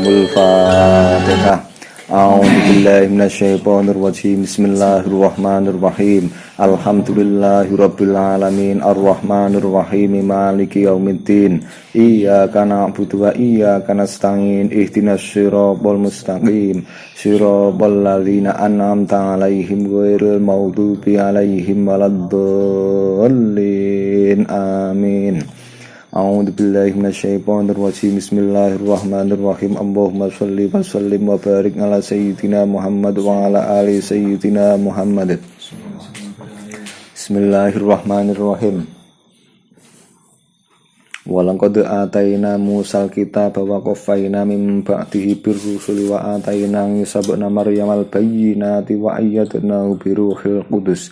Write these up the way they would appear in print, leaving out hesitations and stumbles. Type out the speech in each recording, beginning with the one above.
lahumul fatihah. A'udzubillahi minasyaitonirrajim. Bismillahirrahmanirrahim. Alhamdulillahirabbil alamin arrahmanirrahim maliki yaumiddin. Iyyaka na'budu wa iyyaka nasta'in. Ihdinas siratal mustaqim. Siratal ladzina an'amta 'alaihim ghairil maghdubi 'alaihim waladdallin. Amin. A'udzubillahi minasyaitonirrajim. Bismillahirrahmanirrahim. Allahumma shalli wa sallim wa barik ala sayyidina Muhammad wa ala ali sayyidina Muhammad. Bismillahirrahmanirrahim. Walaqad atayna Musal kitaba wa qaffayna min ba'dihi birrusuli wa atayna Isa ibna Maryam al-bayyinati wa ayyadnahu biruhil qudus.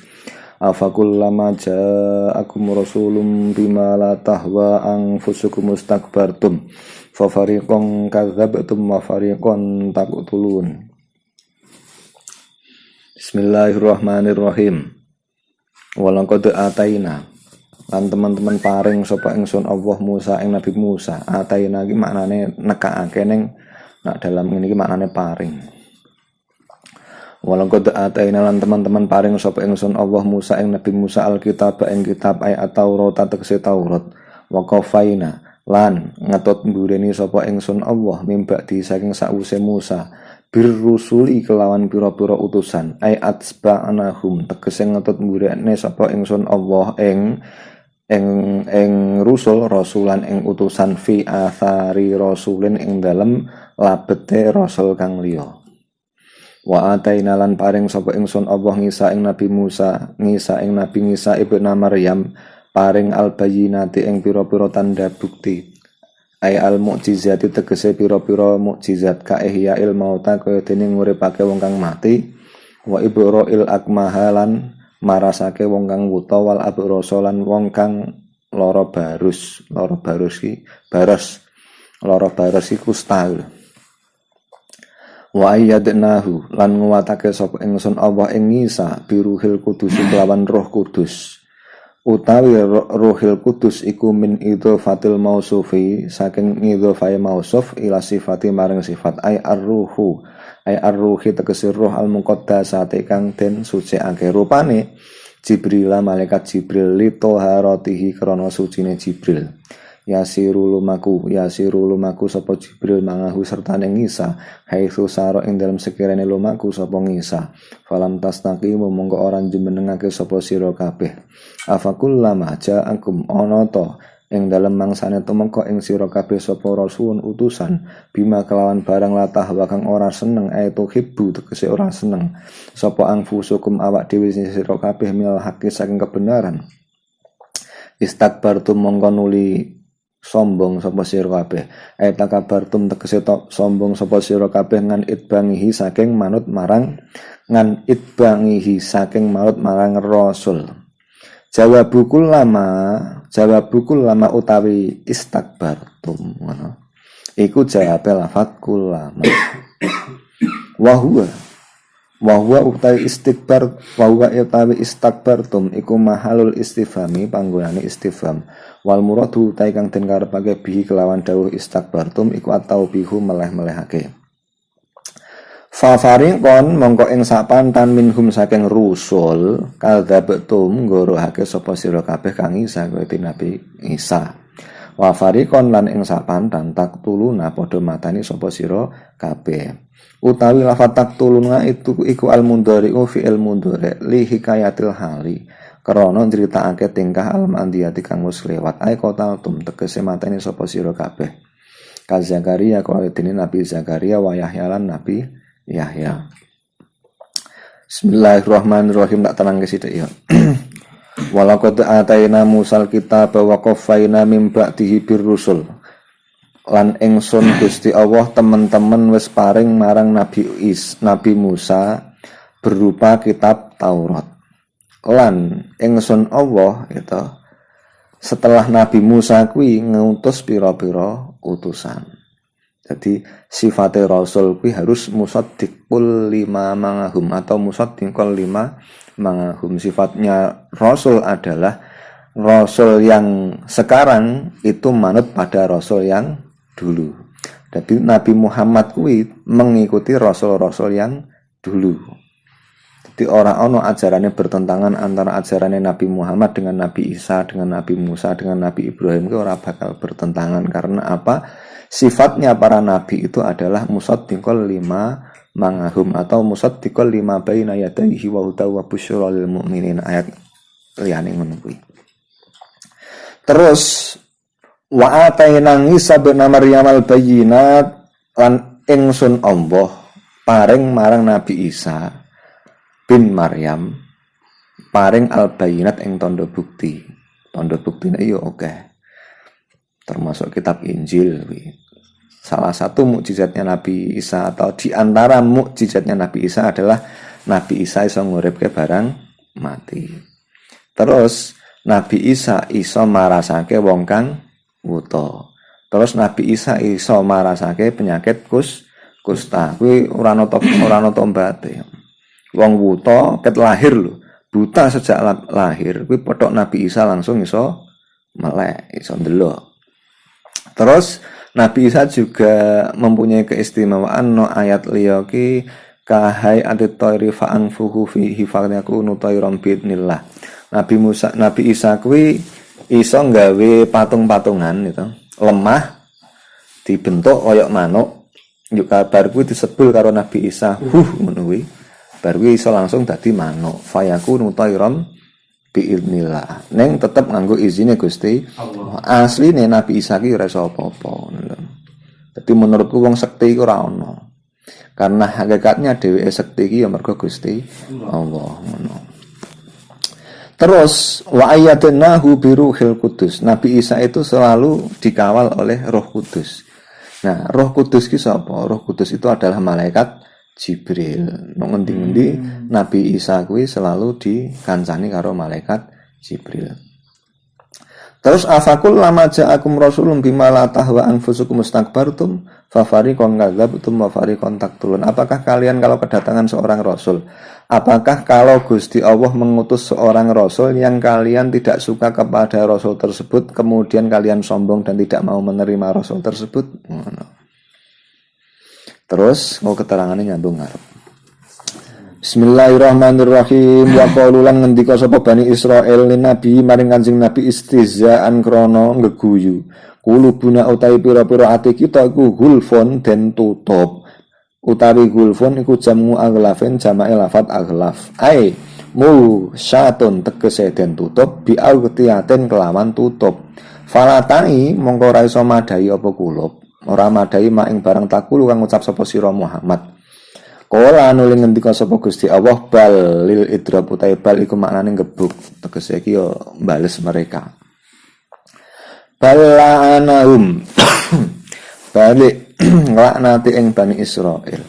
Afakullama ja'akum rasulun bima la tahwa anfusukum mustakbartum fa fariqan kadzdzabtum wa fariqan taqtulun. Bismillahirrahmanirrahim. Walaqad ataina lan teman-teman paring sapa ingsun Allah Musa ing Nabi Musa. Ataina iki maknane nekake ning nak dalam ini iki maknane paring. Walaqad ataina lan teman-teman paring sapa ingsun Allah Musa ing Nabi Musa alkitab ing kitab ayat Taurat tegese Taurat. Wa qafaina lan ngetut mbureni sapa ingsun Allah mimba di saking sause Musa birrusuli kelawan pira-pira utusan ayat sba'anahum tegese ngetut mburene sapa ingsun Allah ing rusul rasulan ing utusan fi athari rasulin ing dalem labete rasul kang liya. Wa ataina lan paring sapa ingsun Allah Ngisa ing Nabi Musa, Ngisa ing Nabi Ngisa ibna Maryam, paring al-bayyinati ing pira-pira tanda bukti. Ay al-mu'jizati tegese pira-pira mukjizat ka ihyail mauta kaya dene nguripake wong kang mati, wa ibra'il akmahalan marasake wong kang wuta wal abrasa lan wong kang lara barus kusta. Wa ayyadnahu lan nguwatake sapa ingsun Allah ing Isa biruhil kudus kelawan Roh Kudus. Utawi Rohil Kudus iku min idhofatil mausufi saking idhofai mausuf ila sifati maring sifat ay ar-ruhi tegese roh al-muqaddasati kang den sucikake rupane Jibril malaikat Jibril li taharatihi krana sucine Jibril. Yasiru lumaku sapa Jibril mangahu sertane Ngisa haitsu sara ing dalem sekirane lumaku sapa Ngisa falam tastaqimu monggo ora jumenengake sapa sira kabeh afakullama ja'akum ana ta ing dalem mangsane tumeka ing sira kabeh sapa rasulun utusan bima kelawan barang latah wakang ora seneng aitu hibbu tegese ora seneng sapa anfusukum awak dhewe sira kabeh mil haqi saking kebenaran istakbartum monggo nuli sombong sapa sira kabeh takabartum tegese sombong sapa sira kabeh ngan itbangihi saking manut marang rasul. Jawabukul lama utawi istakbartum ngono iku jawabe lafat kullama wa huwa utawi istakbartum iku mahalul istifhami panggonane istifham wal muradu utawi kang den karepake bihi kelawan dawuh istakbartum iku at-taubihu meleh-melehake fa fariqon mongko ing sapantan minhum saking rusul kadzabtum ngorohake sapa sira kabeh kang Isa kuwi Nabi Isa wa fariqon lan ing sapantan taktuluna padha matani sapa sira kabeh. Utawi lafat taktuluna iku al-mundhari'u fi'il mundhari' li hikayatil hali krana critakake tingkah al-mandiyati kang wis lewat ay qataltum tegese mateni sapa sira kabeh ka Zakaria kaya dene Nabi Zakaria wa Yahya lan Nabi Yahya. Bismillahirrahmanirrahim tak tenang ke sithik ya. Walaqad atayna Musal kitaba wa qaffayna min ba'dihi birrusul. Lan ingsun Gusti Allah teman-teman wis paring marang Nabi Musa berupa kitab Taurat. Lan ingsun Allah gitu. Setelah Nabi Musa kuwi ngutus pira-pira utusan. Jadi sifatnya Rasul kuwi harus musaddiqul lima mangahum atau musaddiqul lima mangahum. Sifatnya Rasul adalah Rasul yang sekarang itu manut pada Rasul yang dulu. Jadi Nabi Muhammad kuwi mengikuti rasul-rasul yang dulu. Jadi orang ono ajarannya bertentangan antara ajarannya Nabi Muhammad dengan Nabi Isa, dengan Nabi Musa, dengan Nabi Ibrahim, itu orang bakal bertentangan. Karena apa? Sifatnya para nabi itu adalah musaddiqal lima mangahum, atau musaddiqal lima baina yadayhi wa huda wa busyra lil mu'minin, ayat liyane ngono kuwi. Terus wa ataina Isa bin Maryam al bayyinat, lan ingsun Allah paring marang Nabi Isa bin Maryam paring al bayyinat ing tanda bukti. Tanda buktine yo akeh. Termasuk kitab Injil kuwi. Salah satu mukjizatnya Nabi Isa, atau di antara mukjizatnya Nabi Isa adalah Nabi Isa iso nguripke barang mati. Terus Nabi Isa iso marasake wong kang wuta. Terus Nabi Isa iso marasake penyakit kusta. Kuwi ora ana tombate. Wong wuta ket lahir lho, buta sejak lahir. Kuwi pothok Nabi Isa langsung iso melek, iso ndelok. Terus Nabi Isa juga mempunyai keistimewaan no ayat liya ki kahai atit thairi fa anfuhu fihi fa yakunu thairan biidnillah. Nabi Isa kuwi iso nggawe patung-patungan gitu, lemah dibentuk koyok manuk. Yuk kabar kuwi disebul karo Nabi Isa, ngono kuwi. Bar kuwi iso langsung dadi manuk. Fa yakunu thairan biidnillah. Neng tetep nganggo izine Gusti Allah. Asline Nabi Isa ki ora iso apa-apa. Dadi menurutku wong sekti iku ora ono. Karena hakikatnya dheweke sekti iki ya mergo Gusti Allah ngono. Terus wa ayyadnahu biruhil qudus. Nabi Isa itu selalu dikawal oleh Roh Kudus. Nah, Roh Kudus ki sapa? Roh Kudus itu adalah malaikat Jibril. Nang ngendi-endi Nabi Isa kuwi selalu dikancani karo malaikat Jibril. Terus afakul lama ja'akum rasulun bima la tahwa anfusukum mustakbartum fa fariqan kadzabtum wa fariqan taqtulun. Apakah kalian kalau kedatangan seorang rasul, apakah kalau Gusti Allah mengutus seorang rasul yang kalian tidak suka kepada rasul tersebut, kemudian kalian sombong dan tidak mau menerima rasul tersebut? Terus mau keterangannya nyambung ngarep. Bismillahirrahmanirrahim. Wa qalu lan ngendika sapa Bani Israil lin nabi maring Kanjeng Nabi istizaan krana ngeguyu. Kulubuna utawi pira-pira ati kita iku gulfon den tutup. Utawi gulfon iku jamu aghlafen jamae lafat aghlaf. Ai mu syatun tegese den tutup bi autiaten kelawan tutup. Falatai mongko ora iso madai apa kulub. Ora madai mak ing barang takulu kang ngucap sapa sira Muhammad. Kala anu ngendika sapa Gusti Allah bal lil idrab utahe bal iku maknane gebuk. Tegese iki yo bales mereka. Bala'anahum balik nglaknati ing Bani Israil.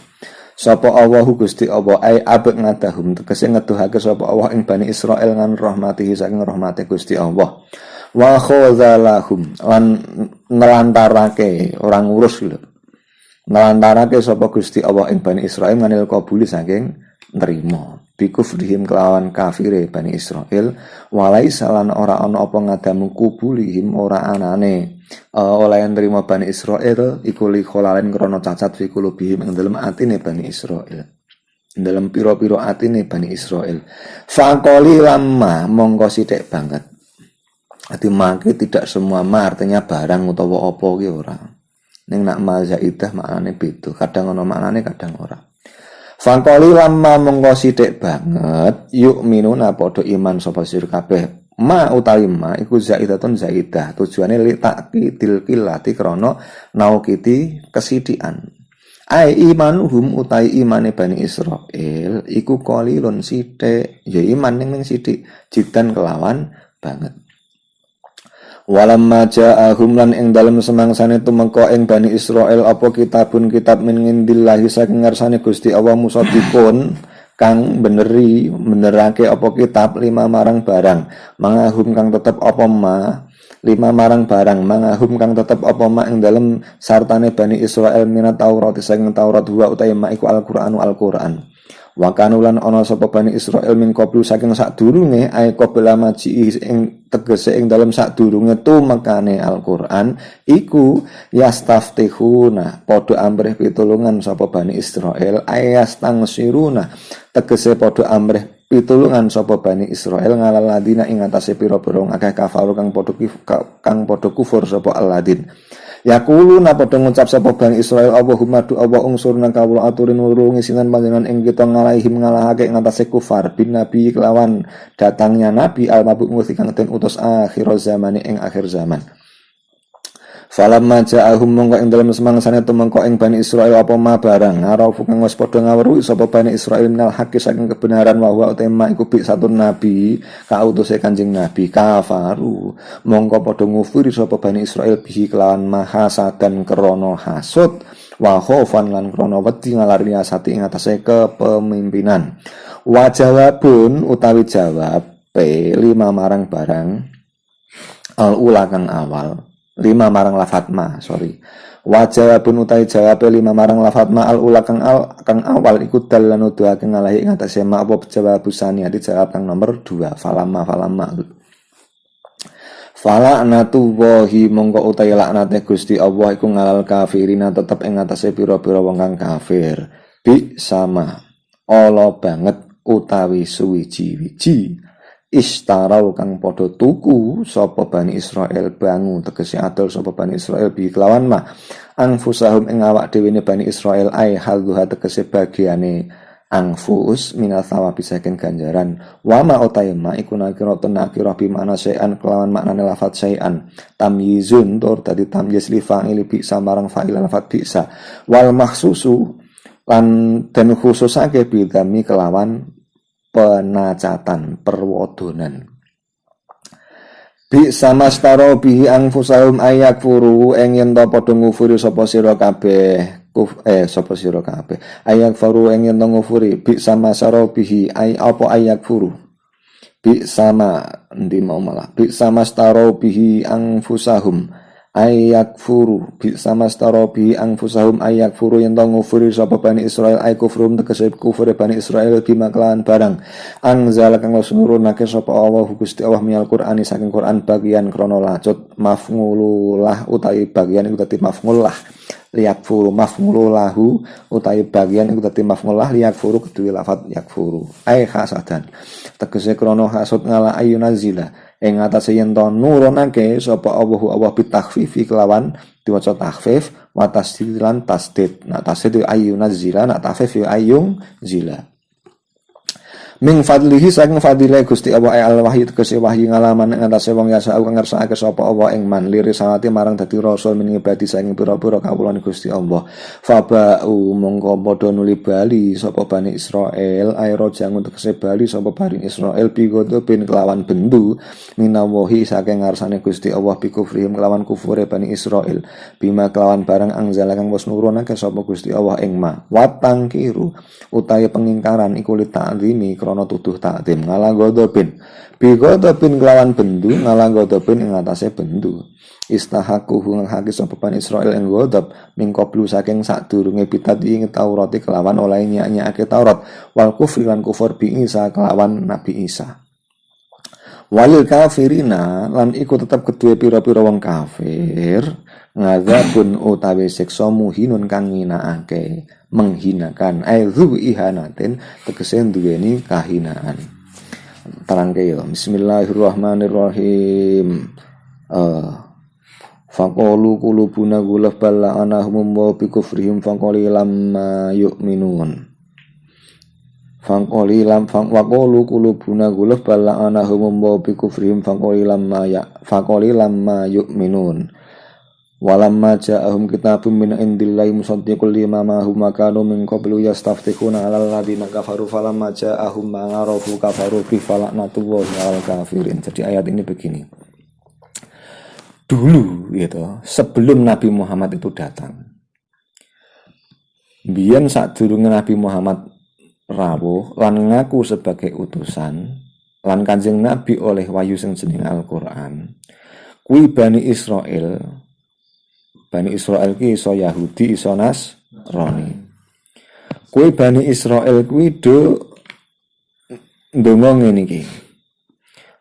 Sapa Allahu Gusti Allah ai abek ngadahum tegese ngeduhake sapa Allah ing Bani Israil ngan rahmatihi saking rahmate Gusti Allah. Wa khazalahum lan nelantarake orang ngurus lho. Nelantarake sapa Gusti Allah ing Bani Israil nganil kabuli saking nerima bikufrihim kelawan kafire Bani Israil walai salan ora ana apa ngadamu kubulihim ora anane oleh nerima Bani Israil iku li kholalen krana cacat fi kulubihim ing dalem atine Bani Israil dalam pira-pira atine Bani Israil faqali lamma mongko sithik banget ati mangke tidak semua ma artinya barang utawa apa ki ora. Ning nak ma zaidah maknane beda, kadang ana maknane kadang ora. Faqali lamma mongko sithik banget yuk minuna padha iman sapa sira kabeh. Ma utawi ma iku zaidatun zaidah, tujuane li taqidil qillati krana naukiti kesithikan. Ai imanuhum utai imane Bani Israil iku qalilun sithik, ya iman ning sithik jidan kelawan banget. Walamma ja'ahum lan ing dalem semangsane tumeka ing Bani Israil apa kitabun kitab min indillahi saking ngarsane Gusti Allah musaddiqun kang benerake apa kitab lima marang barang mangahum kang tetep apa ma lima marang barang mangahum kang tetep apa ma ing dalem sartane Bani Israil minat Taurat saking Taurat wa utahe ma iku Al-Qur'anu Al-Qur'an Wa kanulan ana sapa Bani Israil min qablu saking sadurunge ay qabla maji ing tegese ing dalem sadurunge tumekane Al-Qur'an iku yastaftihuna padha amrih pitulungan sapa Bani Israil ayastangsiruna tegese padha amrih pitulungan sapa Bani Israil ngalal ladina ing atase pira-pira akeh kafaru kang padha kufur sapa aladin. Yaqulu na padha ngucap sapa Bani Israil Allahumma du Allah ungsurna kawula aturin nulungi sinan panjenengan ing kita ngalahim ngalahake ing atase kufar bin nabi kelawan datangnya nabi al-mabuk nguti kang den utus akhir zamane ing akhir zaman. Falamma ja'ahum mongko ing dalem semangsane tumengko ing Bani Israil apa ma barang arafu kang wis padha ngawruhi sapa Bani Israil minal haqqi saking kebenaran wa huwa tema iku bi satun nabi kautuse Kanjeng Nabi kafaru mongko padha ngufuri sapa Bani Israil bihi kelawan mahasadan krana hasud wa khaufan lan krana wedi ngalari asati ing atase kepemimpinan. Wa jawabun utawi jawab lima marang barang al-ula kang awal 5 marang lafat ma, wajawabun utai jawabe 5 marang lafat ma al-ula kang awal iku dalan nuduhake ngalahi ing atase ma apa jawab busani ati jawab kang nomor 2 falamma fala'natu wahi mongko utai laknate Gusti Allah iku ngalal kafirina tetep ing atase pira-pira wong kang kafir bi sama ala banget utawi suwiji-wiji istarau kang padha tuku sapa Bani Israil bangu tegese adol sapa Bani Israil bi kelawan ma anfusahum ing awak dhewe Bani Israil ai hadha tegese bagiane anfus minal thawabi saking ganjaran wa ma utaima iku nakiratun nakirah bi makna sayan kelawan maknane lafat sayan tamyizun tur dadi tamyiz li fa'il bi samarang fa'il lafat bisa wal makhsusu lan den khususake bi dami kelawan penacatan perwodonan bi sama staro bihi anfusahum ayakfuru ing yen ta padha ngufuri sapa sira kabeh sapa sira kabeh ayakfuru ing yen ta ngufuri bi sama staro bihi ay apa ayakfuru bi sama ndi mau malah bi sama staro bihi anfusahum ayakfuru bi sama staro bihi anfusahum ayakfuru yen ta ngufuri sapa Bani Israil ay kufrum tegese kufur Bani Israil bima kelawan barang angzal kang nurunake sapa Allah Gusti Allah minal Qur'ani saking Qur'an bagian krana lacut maf'ululah utawi bagian iku dadi maf'ullah liyakfuru maf'ululahu utawi bagian iku dadi maf'ullah liyakfuru kedue lafat yakfuru ay hasadan tegese krana hasud ngala ayunazila ing atase yen to nurunake sapa Allah bitakhfifi kelawan diwaca takhfif wa tasdid lan tasdid nak tasdid ayunazila nak takhfif ayung zila min fadlihi saking fadile Gusti Allah al wahyu tegese wahyu ngalaman ing atase wong yasa kang ngersakake sapa Allah ing man lirisalati marang dadi rasul min ibadi saking pira-pira kawulane Gusti Allah fabau mongko padha nuli bali sapa Bani Israil ay rojang tegese bali sapa Bani Israil bigodo bin kelawan bendu minawahi saking ngarsane Gusti Allah bikufrihim kelawan kufure Bani Israil bima kelawan barang angzala kang wis nurunake sapa Gusti Allah ing ma watangkiru utawi pengingkaran iku li ta'zimi krana tuduh takdim ngalang godobin bigodobin kelawan bendu ngalang godobin ing atase bendu istahaquhu ngaki sapa Bani Israil ing godob mingkoblu saking sadurunge pitati ing Taurat kelawan oleh nyak-nyake Taurat wal kufri lan kufur bi Isa kelawan Nabi Isa walil kafirina lan iku tetep kedue pira-pira wong kafir ngadzabun utawi siksa muhinun kang nginaake menghinakan aizu ihanatin tegese duweni kahinaan terangke yo bismillahirrahmanirrahim faqulu qulubuna gulaf balla anahum wa bi kufrihim faqalilam yu'minun faqalilam waqulu qulubuna gulaf balla anahum wa bi kufrihim faqalilam yu'minun walamma ja'ahum kitabun min indillahi musaddiqul lima ma hum kanu min qablu yastaftihuna 'alal ladzina kafaru falamma ja'ahum ma arafu kafaru bi fala'natullahi 'alal kafirin. Jadi ayat ini begini. Dulu gitu, sebelum Nabi Muhammad itu datang. Biyen sadurunge Nabi Muhammad rawuh lan ngaku sebagai utusan lan Kanjeng Nabi oleh wahyu sing jeneng Al-Qur'an. Kuwi Bani Israil ki iso Yahudi, iso Nasrani. Kuwi Bani Israil kuwi do ndonga ngene iki.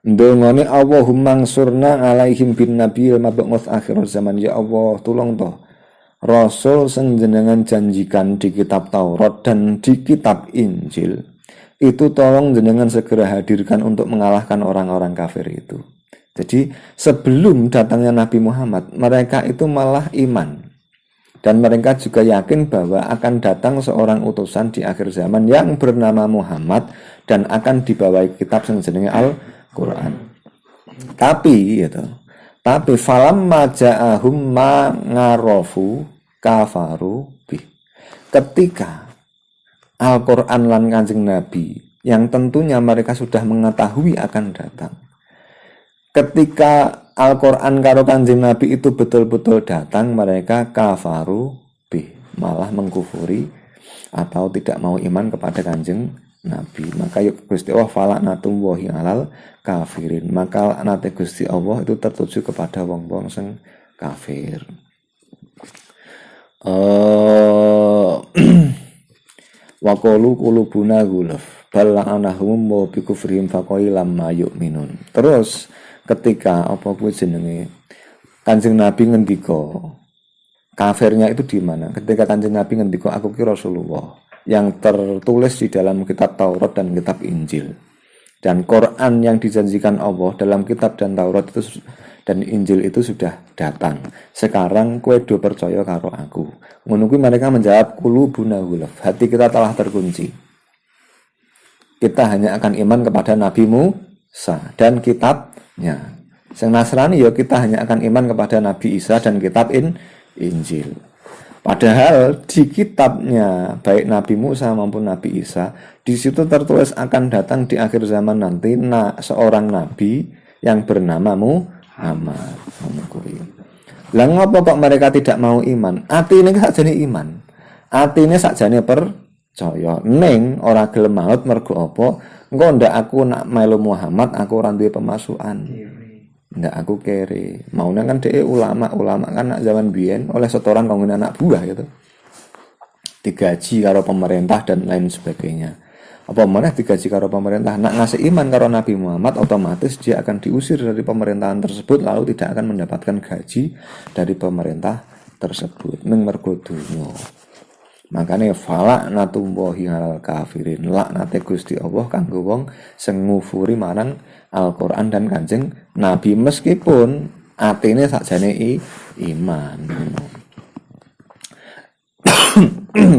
Ndongane Allahumma ansurna alaihim bin nabiyil mab'uts akhir zaman. Ya Allah, tulung to rasul sing jenengan janjikan di kitab Taurat dan di kitab Injil. Itu tolong jenengan segera hadirkan untuk mengalahkan orang-orang kafir itu. Jadi sebelum datangnya Nabi Muhammad, mereka itu malah iman. Dan mereka juga yakin bahwa akan datang seorang utusan di akhir zaman yang bernama Muhammad dan akan dibawahi kitab yang jenenge Al-Quran. Tapi falamma ja'ahum ma ngarofu kafaru bih. Ketika Al-Quran lan Kanjeng Nabi yang tentunya mereka sudah mengetahui akan datang. Ketika Al-Quran karo Kanjeng Nabi itu betul-betul datang, mereka kafaru bih, malah mengkufuri atau tidak mau iman kepada Kanjeng Nabi. Maka yuk Gusti Allah falaknatullahi alal kafirin. Maka laknate Gusti Allah itu tertuju kepada wong-wong sing kafir. Wa qalu qulubuna ghulaf bal la'anahum wa bi kufrihim faqailam ma yu'minun. Terus ketika apa kuwi jenenge Kanjeng Nabi ngendika kafirnya itu di mana? Ketika Kanjeng Nabi ngendika aku ki Rasulullah yang tertulis di dalam kitab Taurat dan kitab Injil. Dan Quran yang dijanjikan Allah dalam kitab dan Taurat itu dan Injil itu sudah datang. Sekarang kowe do percaya karo aku. Ngono kuwi mereka menjawab qulubuna ghulaf. Hati kita telah terkunci. Kita hanya akan iman kepada Nabi Musa dan kitabnya. Sing Nasrani ya kita hanya akan iman kepada Nabi Isa dan kitab Injil. Padahal di kitabnya baik Nabi Musa maupun Nabi Isa di situ tertulis akan datang di akhir zaman nanti seorang nabi yang bernama Muhammad. Lah ngapa kok mereka tidak mau iman? Atine sakjane iman. Atine sakjane percaya. Ning ora gelem maut mergo apa? Engko ndak aku nak melu Muhammad aku ora duwe pemasukan. Ndak aku kere. Maune kan dhek ulama kan nak zaman biyen oleh setoran kanggo anak buah gitu. Digaji karo pemerintah dan lain sebagainya. Apa meneh digaji karo pemerintah, nak ngasih iman karo Nabi Muhammad otomatis dia akan diusir dari pemerintahan tersebut lalu tidak akan mendapatkan gaji dari pemerintah tersebut. Ning mergo dunya. Makane falaknatullahi alal kafirin. Laknate Gusti Allah kanggo wong sing ngufuri marang Al-Quran dan Kanjeng Nabi meskipun atine sakjane iman.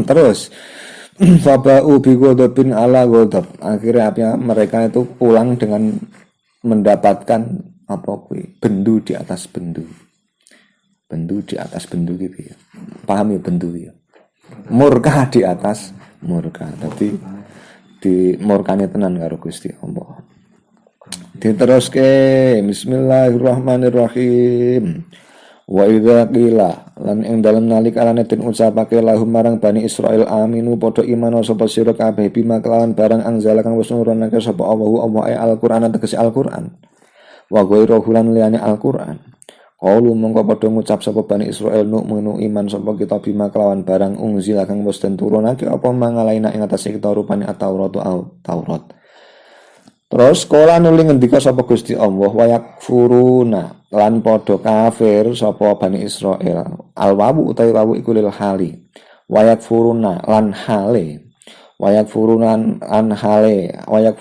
Terus faba'u bi ghadabin ala ghadab. Akhirnya mereka itu pulang dengan mendapatkan apa kuwi? Bendu di atas bendu. Bendu di atas bendu gitu ya. Paham ya bendu ya? Murka di atas murka. Tapi di murkane tenan karo Gusti Allah. Diteruske bismillahirrahmanirrahim. Wa idza qila lan ing dalem nalikalane den ucapake lahum marang Bani Israil aminu padha iman sapa sira kabeh bima kelawan barang anzala kang wis nurunake sapa Allah Al-Qur'an tegese Al-Qur'an. Wa ghairu lan liyane Al-Qur'an. Qalu mongko padha ngucap sapa Bani Israil nu'minu iman sapa kita bima kelawan barang unzila kang wis den turunake apa mangalaina ing atase kita rupane Taurat. Terus kala nuli ngendika sapa Gusti Allah wayak furuna lan padha kafir sapa Bani Israil. Al-wawu utawi wawu iku lil hali. Wayak furuna lan hale. Wayak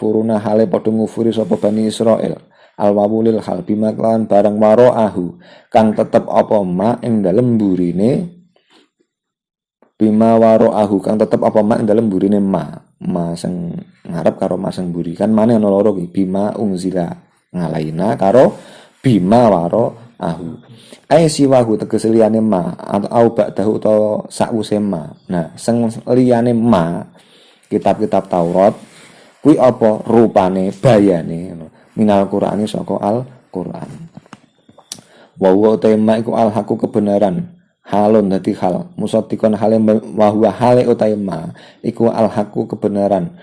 furuna hale padha ngufuri sapa Bani Israil. Al-wawu lil hal bima lan barang waroahu kang tetep apa ma ing dalem burine bima waroahu kang tetep apa ma ing dalem burine ma sing ngarep karo ma sing mburi kan maneh ana loro iki bima unzila ngalaina karo bima waroahu ai siwahu tegese liyane ma atau ba'dahu utawa sakwuse ma. Nah sing liyane ma kitab-kitab Taurat kuwi apa rupane bayane minal Qur'ani saka Al-Qur'an. Wa huwa tema iku al-haqu kebenaran. Halun dadi hal. Musaddiqan hale wa huwa hale utaima iku al-haqu kebenaran.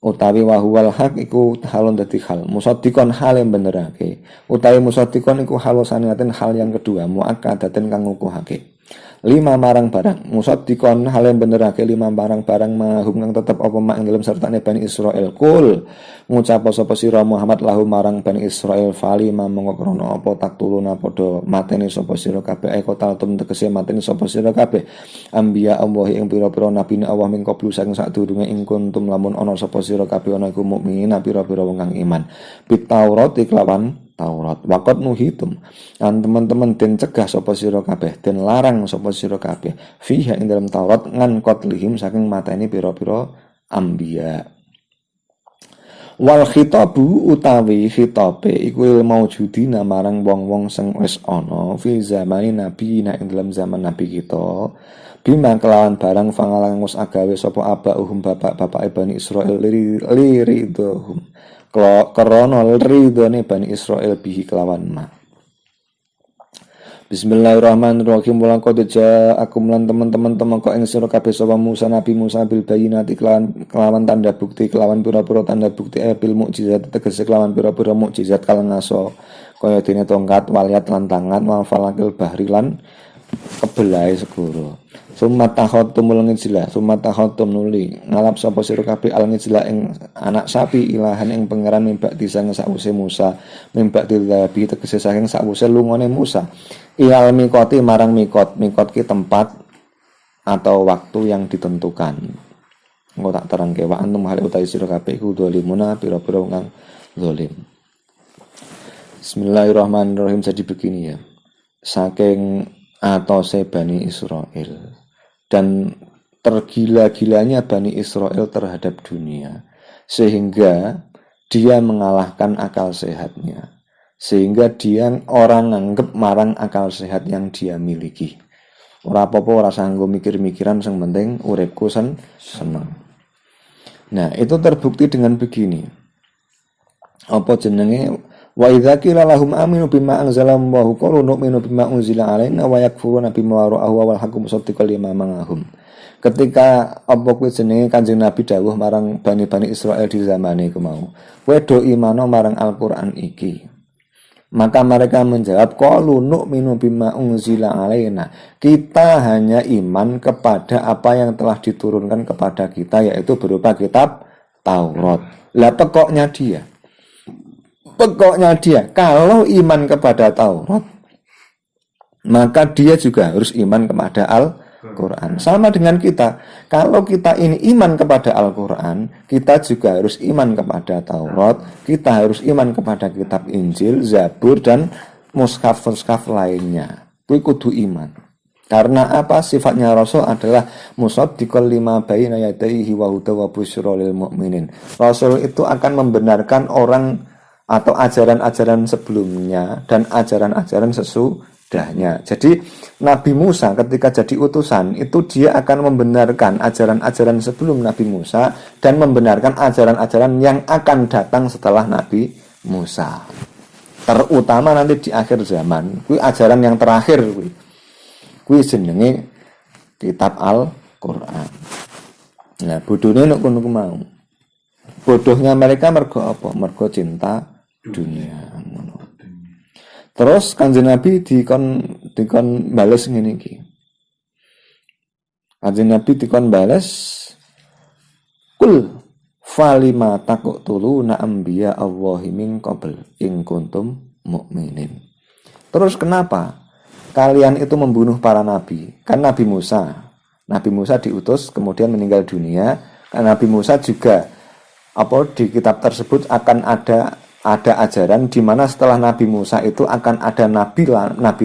Utawi wa huwal haq iku halun dadi hal. Musaddiqan hale benerake. Utawi musaddiqan iku halusaniatin hal yang kedua muakkadaten kang ngukuhake. lima marang barang musaddiqon hale benerake lima barang-barang mahum kang tetep apa mak ing dalem sertane Bani Israil kul ngucap sapa sira Muhammad lahu marang Bani Israil fali mangko krana apa taktuluna padha mateni sapa sira kabeh kota tum tegese mateni sapa sira kabeh ambiya Allah ing pira-pira nabi Allah ming qablu saking sadurunge ing kuntum lamun ana sapa sira kabeh ana iku mukmin pira-pira wong kang iman bit Taurat iklawan Taurat waqat nuhitum lan teman-teman den cegah sapa sira kabeh den larang sapa sira kabeh fiha ing dalam Taurat ngan qatlihim saking mateni pira-pira anbiya wal khitabu utawi khitabe iku maujudina marang wong-wong sing wis ana fi zamani nabi ing dalam zaman nabi kita bima kelawan barang fangalangus agawe sapa abauhum bapak-bapak Bani Israil liridhum krana ridhone Bani Israil bihi kelawan ma. Bismillahirrahmanirrahim. Mulang qad ja'akum lan teman-teman temeka ing sira kabeh sapa Musa Nabi Musa bil bayinati kelawan tanda bukti kelawan pira-pira tanda bukti bil mukjizat tegese kelawan pira-pira mukjizat kal ngaso kaya dene tongkat waliat lan tangan wa falakil bahri lan kebelai segoro. Sumat tahotum ngijlah, sumat tahotum nuli ngalap sapa sira kabeh al ngijlah ing anak sapi ilahan ing pangeran mimbak disang sakwise Musa mimbak dilabi tegese saking sakwise lungone Musa ilal mikoti marang mikot ki tempat atau waktu yang ditentukan. Engko tak terangke wa antum hal utai sira kabeh ku zalimuna pira-pira kang zalim. Bismillahirrahmanirrahim. Jadi begini ya, saking atose Bani Israil dan tergila-gilanya Bani Israil terhadap dunia sehingga dia mengalahkan akal sehatnya, sehingga dia orang nganggep marang akal sehat yang dia miliki. Ora apa-apa ora sanggo mikir-mikiran sing penting uripku seneng. Nah, itu terbukti dengan begini. Apa jenenge wa idza qila lahum aminu bima anzala Allahu qalu nu'minu bima unzila alaina wa yakfuruna bima wara'ahu wal haqqu musaddiqan lima ma'ahum. Ketika apa kuwi jenenge Kanjeng Nabi dawuh marang Bani Israil di zamane iku mau, kowe do imano marang Al-Qur'an iki. Maka mereka menjawab qalu nu'minu bima unzila alaina. Kita hanya iman kepada apa yang telah diturunkan kepada kita, yaitu berupa kitab Taurat. Lah pokoknya dia kalau iman kepada Taurat maka dia juga harus iman kepada Al-Quran. Sama dengan kita, kalau kita ini iman kepada Al-Quran, kita juga harus iman kepada Taurat, kita harus iman kepada kitab Injil, Zabur dan mushaf lainnya. Kuwi kudu iman. Karena apa? Sifatnya Rasul adalah musaddiqal lima baina yadayhi wa huda wa busyra lil mu'minin. Rasul itu akan membenarkan orang atau ajaran-ajaran sebelumnya dan ajaran-ajaran sesudahnya. Jadi Nabi Musa ketika jadi utusan itu dia akan membenarkan ajaran-ajaran sebelum Nabi Musa dan membenarkan ajaran-ajaran yang akan datang setelah Nabi Musa. Terutama nanti di akhir zaman, kuwi ajaran yang terakhir kuwi jenenge kitab Al-Qur'an. Nah, bodone nek kono mau. Bodohnya mereka mergo apa? Mergo cinta dunia. Terus Kanjeng Nabi dikon bales ngene iki. Kanjeng Nabi dikon bales kul falima taqtuluna anbiya Allahi min qabl in kuntum mu'minin. Terus kenapa kalian itu membunuh para nabi? Kan Nabi Musa diutus kemudian meninggal dunia. Kan Nabi Musa juga di kitab tersebut akan ada ajaran di mana setelah Nabi Musa itu akan ada nabi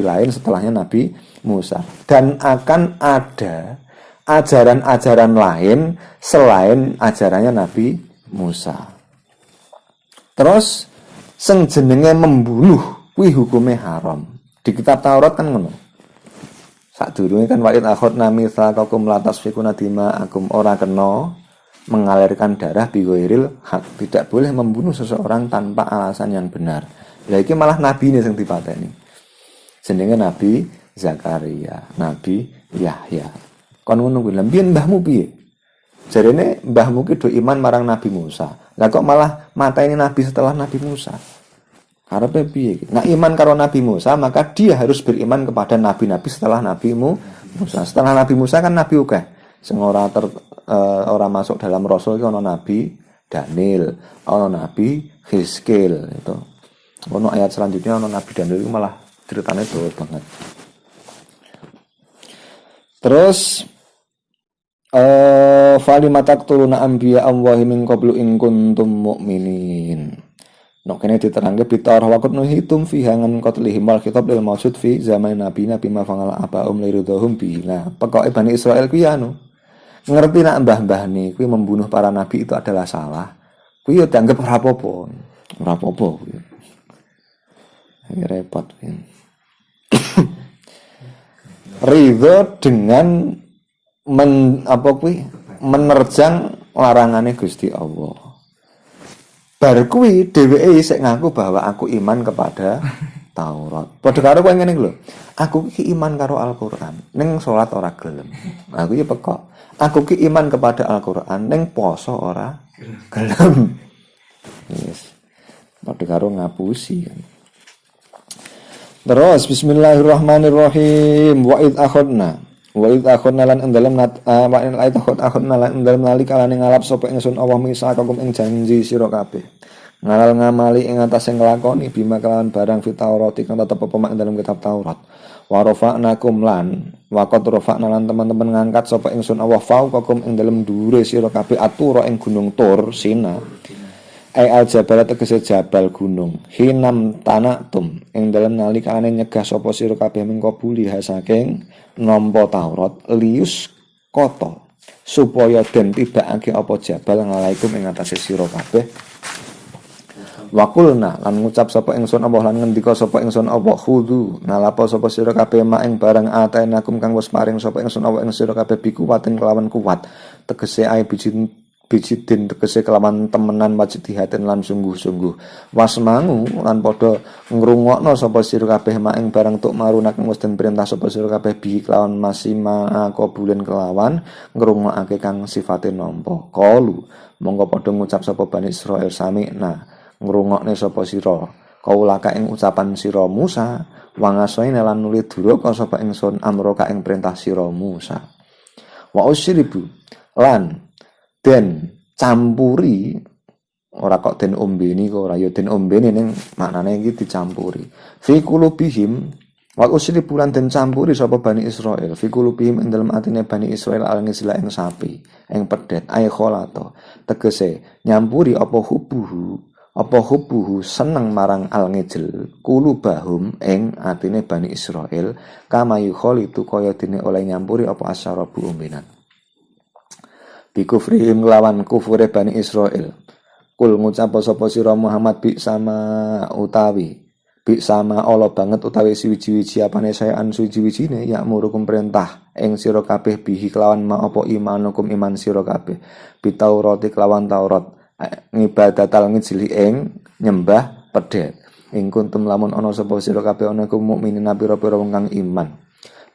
lain setelahnya Nabi Musa, dan akan ada ajaran-ajaran lain selain ajarannya Nabi Musa. Terus sing jenenge membunuh kuwi hukume haram. Di kitab Taurat kan ngono. Sadurunge kan wa'id akhadna mitsaqakum la tasfikuna dima'akum, ora kena mengalirkan darah biwairil hak, tidak boleh membunuh seseorang tanpa alasan yang benar. Lah iki malah nabi ini sing dipateni. Jenenge Nabi Zakaria, Nabi Yahya. Kon ngono kuwi, lha mbiyen mbahmu piye? Jarene mbahmu ki do iman marang Nabi Musa. Lah kok malah mateni nabi setelah Nabi Musa? Karepe piye iki? Nah, iman karo Nabi Musa, maka dia harus beriman kepada nabi-nabi setelah Nabi Musa. Setelah Nabi Musa kan Nabi Uga. Sing ora masuk dalam Rasul iki ana Nabi Daniel, ana Nabi Hizkil itu. Ono ayat selanjutnya ana Nabi Daniel itu malah ceritanya dawa banget. Terus falimatak turuna anbiya Allahi min qablu in kuntum mu'minin. Nok kene diterangke bitar waqt nuhitum fi hangan qatlihim wal khitab lil maksud fi zaman nabi ma fangala abaum liridhum bi. Nah, pokoke Bani Israil kuwi anu ngerti nak mbah-mbahne kuwi membunuh para nabi itu adalah salah. Kuwi ya dianggap ora apa-apa. Ora apa-apa kuwi. Ini repot kuwi. Ridho dengan menerjang larangane Gusti Allah. Bar kuwi dheweke isih ngaku bahwa aku iman kepada Taurat. Padha karo kowe ngene lho. Aku iki iman karo Al-Qur'an, ning salat ora gelem. Aku iki pekok. Aku iki iman kepada Al-Qur'an, ning poso ora gelem. Yes. Padha karo ngapusi. Terus bismillahirrahmanirrahim. Wa id akhadna lan dalam nalikane ngalap sapa ingsun Allah misakakum ing janji sira kabeh. Ngalal ngamali ing atase nglakoni bima kelawan barang fi Taurat kang tetep apa mak dalam kitab Taurat. Wa rafa'nakum lan waqad rafa'na lan teman-teman ngangkat sapa ingsun Allah fauqakum ing dalem dhuwure sira kabeh atura ing gunung Tur Sina. Al jabal tegese jabal gunung hinam tanatum ing dalem nalikane nyegah sapa sira kabeh mengko buli saking nampa Taurat lius koto supaya den tibakake apa jabal ngalaikum ing atase sira kabeh. Wakulna lan ngucap sapa ingsun Allah lan ngendika sapa ingsun Allah khudu nalapa sapa sira kabeh mak ing barang atainakum kang wis paring sapa ingsun Allah ing sira kabeh bikuwatin kelawan kuat tegese ae bijidin tegese kelawan temenan wajdihatin lan sungguh-sungguh wasmangu lan padha ngrungokno sapa sira kabeh mak ing barang tuk maruna kang wis den perintah sapa sira kabeh bi kelawan masima qabulen kelawan ngrungokake kang sifate nampa qalu monggo padha ngucap sapa Bani Israil sami'na ngrungokne sapa sira kaulaka ing ucapan sira Musa wangasoine lan nuli duraka sapa ingsun amroka ing perintah sira Musa wa usyribu lan den campuri ora kok den ombeni kok ora ya den ombeni ning maknane iki dicampuri fi qulubihim wa usyribu lan den campuri sapa Bani Israil fi qulubihim ing dalem atine Bani Israil al-ngisla ing sapi ing pedet ay kholato tegese nyampuri apa hubuhu seneng marang al-ngijel kulubahum ing atine Bani Israil kama yukholitu kaya dene oleh nyampuri apa asyarabu umbinan bikufrihim lawan kufure Bani Israil kul ngucap sapa sira Muhammad bi sama Allah banget utawi siwiji-wiji apane saean suwiji-wijine ya murukum perintah ing sira kabeh bihi kelawan ma apa imanukum iman sira kabeh bitaurati kelawan Taurat ngibadatal ngijli ing nyembah pedet ing kuntum lamun ana sapa sira kabeh ana kum mukminin pira-pira wong kang iman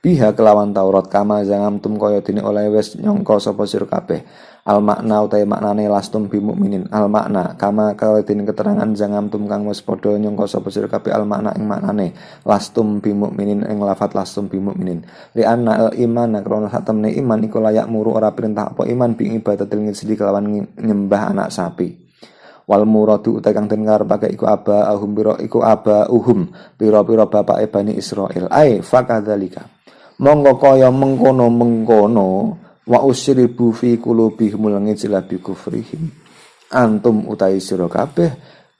biha kelawan Taurat kama zangamtum kaya dene oleh wis nyangka sapa sira kabeh al makna utahe maknane lastum bi mukminin al makna kama kaya dene keterangan zangamtum kang wis padha nyangka sapa sira kabeh al makna ing maknane lastum bi mukminin ing lafat lastum bi mukminin li anna al iman krana satemene iman iku layak muru ora perintah apa iman bi ibadatil ngisi kelawan nyembah anak sapi wal muradu utahe kang den karepake iku abauhum pira-pira bapake Bani Israil ai fakadzalika monggo kaya mengkono wa usribu fi qulubihim langijla bi kufrihim antum utahi sira kabeh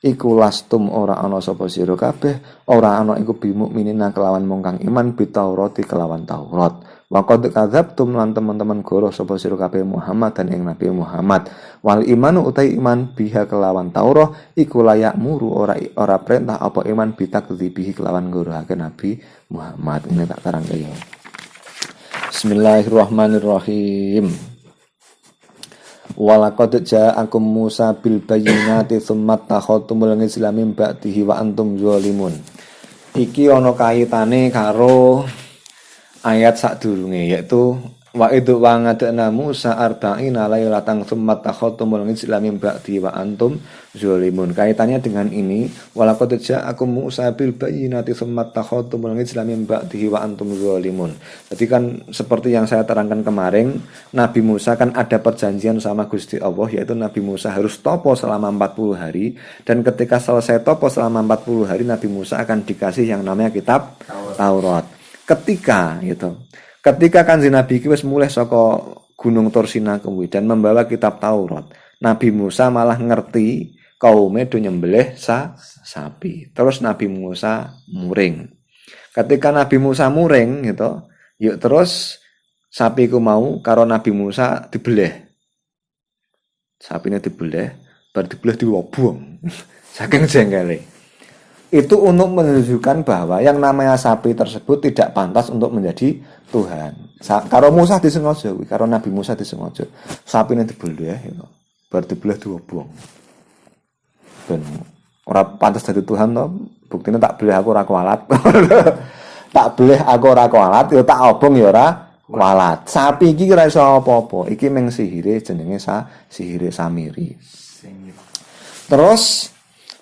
iku lastum ora ana sapa sira kabeh ora ana iku bi mukminina kelawan wong kang iman bi Taurati kelawan Taurat wa qad kadzabtum lan teman-teman goro sapa sira kabeh Muhammad dan ing Nabi Muhammad wal imanu utahi iman biha kelawan Taurah iku layak muru ora perintah apa iman bi takdzibihi kelawan goroake Nabi Muhammad ini tak terang kaya Bismillahirrahmanirrahim. Walaqad ja'akum Musa bil bayyinati tsumma takhadtumul islami ba'dihi wa antum zalimun. Iki ana kaitane karo ayat sadurunge yaitu Wa itu wa ngadana Musa arba'ina lailatan tsumma takhatumul ijla min ba'di wa antum zalimun. Kaitannya dengan ini, walaqad ja'akum Musa bil bayyinati tsumma takhatumul ijla min ba'di wa antum zalimun. Jadi kan seperti yang saya terangkan kemarin, Nabi Musa kan ada perjanjian sama Gusti Allah, yaitu Nabi Musa harus topo selama 40 hari, dan ketika selesai topo selama 40 hari Nabi Musa akan dikasih yang namanya kitab Taurat. Ketika Kanjeng Nabi iki wis mulih saka Gunung Tursina kuwi dan membawa kitab Taurat, Nabi Musa malah ngerti kaume do nyembelih sapi. Terus Nabi Musa muring. Ketika Nabi Musa muring gitu, yuk terus sapi ku mau karo Nabi Musa dibeleh. Sapine dibeleh, bar dibeleh diwobong. Saking jengkele. Itu untuk menunjukkan bahwa yang namanya sapi tersebut tidak pantas untuk menjadi Tuhan. Karo Musa disengaja, karo Nabi Musa disengaja. Sapi ini dibeleh, gitu. Bar dibeleh diobong. Dan orang pantas jadi Tuhan toh. Buktinya tak beleh aku ora kualat. Tak beleh aku ora kualat, ya tak obong ya ora kualat. Sapi iki ora iso apa-apa. Iki mung sihire jenenge sihire Samiri. Terus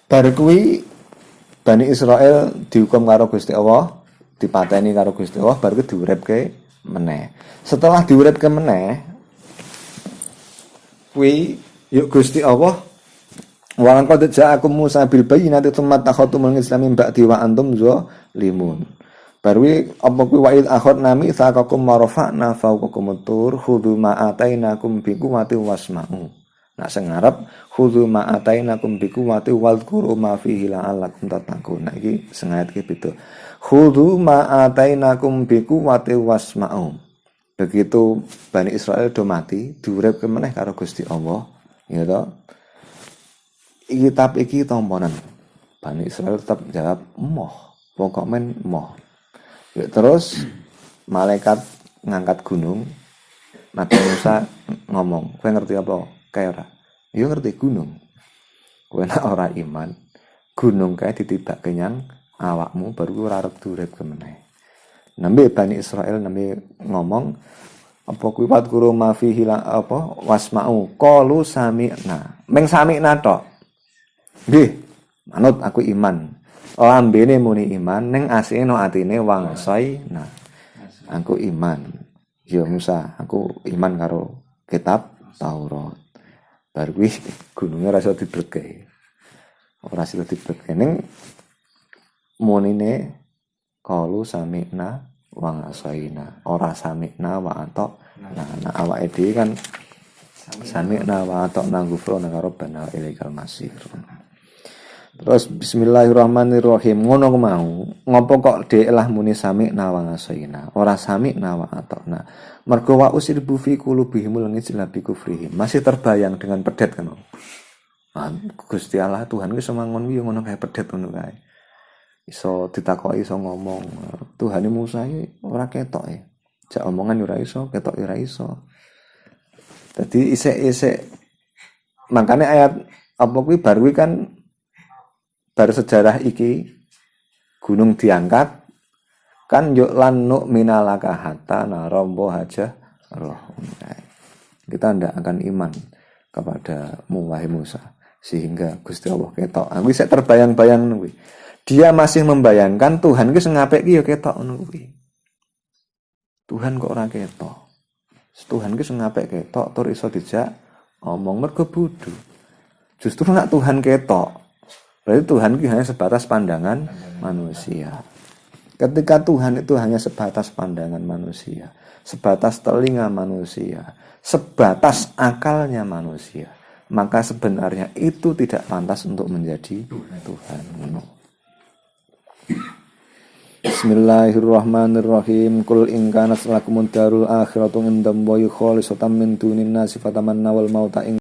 bar kuwi Bani Israel dihukum karo Gusti Allah, dipateni karo Gusti Allah, baru diuripke meneh. Setelah diuripke meneh, kuwi yuk Gusti Allah walang qad ja'akum Musa bil bayyinati tsumma takhatumul islamin ba'di wa antum zalimun. Baru apa kuwi wa id akhadna mitsaqakum wa rafa'na fawqakum tur khudhu ma atainakum bi quwwati wasma'u. Nah sing ngarep khudzu ma atainakum bi quwwati wadhkuru ma fihi la'allakum tattaqun. Nah iki sing ayat iki beda. Khudzu ma atainakum bi quwwati wasma'u. Begitu Bani Israel do mati, diuripke meneh karo Gusti Allah, ya toh. Kitab iki tomponen. Bani Israel tetap jawab moh, pokok men moh. Ya, terus malaikat ngangkat gunung. Nabi Musa ngomong, kowe ngerti apa? Kayak ora. Yo ngerti gunung. Kowe nek ora iman, gunung kae ditibak kenyang awakmu baru ora arep durip kemeneh. Nambe Bani Israel nambe ngomong apa kuwi wat guru ma fihi apa wasma'u qalu sami'na. Meng sami'na tok. Nggih, manut aku iman. Lambene muni iman ning asine no atine wangsaina. Aku iman. Ya Musa, aku iman karo kitab Taurat. Baru kuwi gununge ora iso diblegek. Ora iso diblegek ning munine qalu sami'na wa asaina. Ora sami'na wa atok. Nah awake dhewe kan sami'na wa atok nang ghufrana rabbana ilaikal masir. Terus bismillahirrahmanirrahim. Ngono mau, ngopo kok dhek lah muni sami'na wa asaina. Ora sami'na wa atokna. Mergo wa usribu fi qulubihimul ghijla bi kufrihim. Masih terbayang dengan pedet kan. Gusti Allah Tuhan ki semangon kuwi ngono kae pedet ngono kae. Iso ditakoki iso ngomong. Tuhane Musa iki ora ketok ya. Jak omongan ora iso, ketok ora iso. Dadi isik-isik makane ayat apa kuwi bar kuwi kan bar sejarah iki gunung diangkat kan yuk lan nuk minalaka hatta narombo haja roh. Kita ndak akan iman kepadamu wahai Musa sehingga Gusti Allah ketok. Aku bisa terbayang-bayang kuwi. Dia masih membayangkan Tuhan ki sing apik ki ya ketok ngono kuwi. Tuhan kok ora ketok. Tuhan ki sing apik ketok tur iso dijak omong mergo bodho. Justru nek Tuhan ketok, berarti Tuhan ki hanya sebatas pandangan manusia. Ketika Tuhan itu hanya sebatas pandangan manusia, sebatas telinga manusia, sebatas akalnya manusia, maka sebenarnya itu tidak pantas untuk menjadi Tuhan. Bismillahirrahmanirrahim. Qul in kanat lakumud darul akhiratu indallahi khalisatan min dunin nasi fatamannaw al mauta in